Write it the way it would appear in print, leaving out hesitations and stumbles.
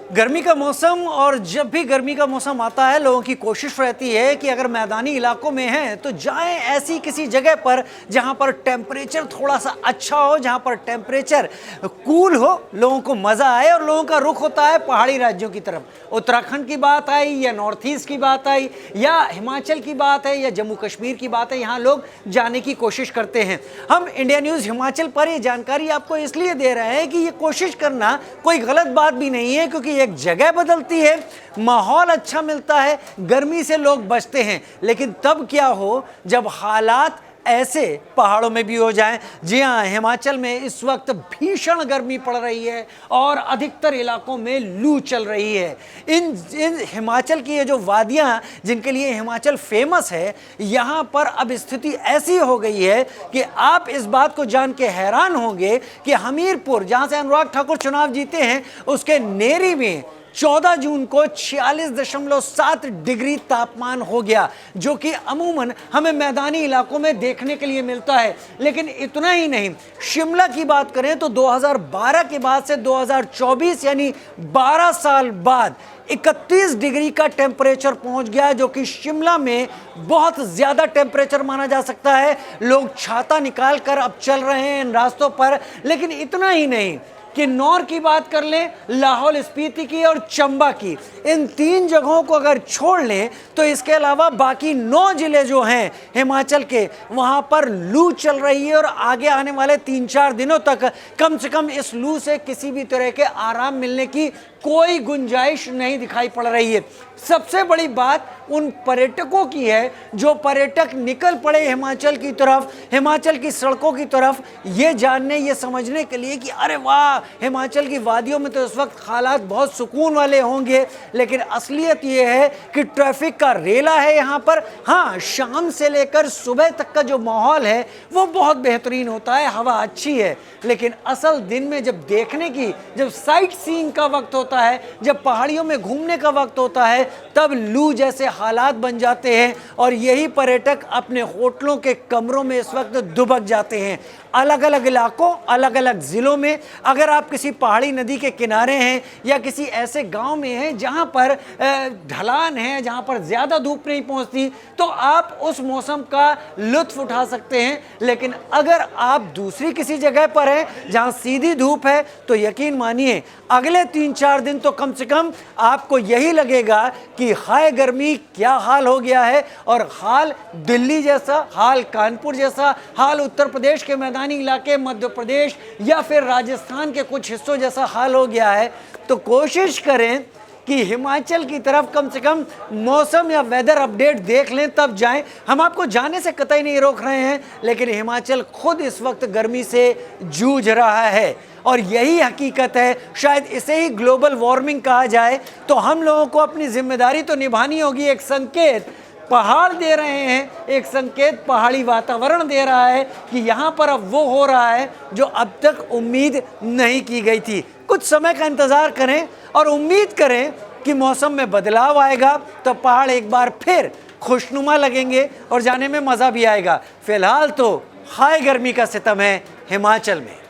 गर्मी का मौसम, और जब भी गर्मी का मौसम आता है लोगों की कोशिश रहती है कि अगर मैदानी इलाकों में हैं तो जाएं ऐसी किसी जगह पर जहां पर टेम्परेचर थोड़ा सा अच्छा हो, जहां पर टेम्परेचर कूल हो, लोगों को मज़ा आए। और लोगों का रुख होता है पहाड़ी राज्यों की तरफ। उत्तराखंड की बात आई या नॉर्थ ईस्ट की बात आई या हिमाचल की बात है या जम्मू कश्मीर की बात है, यहाँ लोग जाने की कोशिश करते हैं। हम इंडिया न्यूज़ हिमाचल पर ये जानकारी आपको इसलिए दे रहे हैं कि ये कोशिश करना कोई गलत बात भी नहीं है, क्योंकि एक जगह बदलती है, माहौल अच्छा मिलता है, गर्मी से लोग बचते हैं। लेकिन तब क्या हो जब हालात ऐसे पहाड़ों में भी हो जाएं। जी हाँ, हिमाचल में इस वक्त भीषण गर्मी पड़ रही है और अधिकतर इलाकों में लू चल रही है। इन हिमाचल की ये जो वादियाँ जिनके लिए हिमाचल फेमस है, यहाँ पर अब स्थिति ऐसी हो गई है कि आप इस बात को जान के हैरान होंगे कि हमीरपुर, जहाँ से अनुराग ठाकुर चुनाव जीते हैं, उसके नेरी में 14 जून को 46.7 डिग्री तापमान हो गया, जो कि अमूमन हमें मैदानी इलाकों में देखने के लिए मिलता है। लेकिन इतना ही नहीं, शिमला की बात करें तो 2012 के बाद से 2024 यानी 12 साल बाद 31 डिग्री का टेम्परेचर पहुंच गया, जो कि शिमला में बहुत ज़्यादा टेम्परेचर माना जा सकता है। लोग छाता निकाल कर अब चल रहे हैं इन रास्तों पर। लेकिन इतना ही नहीं, किन्नौर की बात कर लें, लाहौल स्पीति की और चंबा की, इन 3 जगहों को अगर छोड़ लें तो इसके अलावा बाकी 9 जिले जो हैं हिमाचल के, वहाँ पर लू चल रही है। और आगे आने वाले 3-4 दिनों तक कम से कम इस लू से किसी भी तरह के आराम मिलने की कोई गुंजाइश नहीं दिखाई पड़ रही है। सबसे बड़ी बात उन पर्यटकों की है जो पर्यटक निकल पड़े हिमाचल की तरफ, हिमाचल की सड़कों की तरफ, ये जानने, ये समझने के लिए कि अरे वाह, हिमाचल की वादियों में तो इस वक्त हालात बहुत सुकून वाले होंगे। लेकिन असलियत ये है कि ट्रैफिक का रेला है यहाँ पर। हाँ, शाम से लेकर सुबह तक का जो माहौल है वो बहुत बेहतरीन होता है, हवा अच्छी है। लेकिन असल दिन में जब देखने की, जब साइट सीइंग का वक्त होता है, जब पहाड़ियों में घूमने का वक्त होता है, तब लू जैसे हालात बन जाते हैं और यही पर्यटक अपने होटलों के कमरों में इस वक्त दुबक जाते हैं। अलग अलग इलाकों, अलग अलग ज़िलों में, अगर आप किसी पहाड़ी नदी के किनारे हैं या किसी ऐसे गांव में हैं जहां पर ढलान है, जहां पर ज़्यादा धूप नहीं पहुंचती, तो आप उस मौसम का लुत्फ़ उठा सकते हैं। लेकिन अगर आप दूसरी किसी जगह पर हैं जहां सीधी धूप है, तो यकीन मानिए अगले 3-4 दिन तो कम से कम आपको यही लगेगा कि हाय गर्मी, क्या हाल हो गया है। और हाल दिल्ली जैसा, हाल कानपुर जैसा, हाल उत्तर प्रदेश के मैदानी इलाके, मध्य प्रदेश या फिर राजस्थान के कुछ हिस्सों जैसा हाल हो गया है। तो कोशिश करें कि हिमाचल की तरफ कम से कम मौसम या वेदर अपडेट देख लें, तब जाएं। हम आपको जाने से कतई नहीं रोक रहे हैं, लेकिन हिमाचल खुद इस वक्त गर्मी से जूझ रहा है और यही हकीकत है। शायद इसे ही ग्लोबल वार्मिंग कहा जाए। तो हम लोगों को अपनी जिम्मेदारी तो निभानी होगी। एक संकेत पहाड़ दे रहे हैं, एक संकेत पहाड़ी वातावरण दे रहा है कि यहाँ पर अब वो हो रहा है जो अब तक उम्मीद नहीं की गई थी। कुछ समय का इंतज़ार करें और उम्मीद करें कि मौसम में बदलाव आएगा तो पहाड़ एक बार फिर खुशनुमा लगेंगे और जाने में मज़ा भी आएगा। फिलहाल तो हाय गर्मी का सितम है हिमाचल में।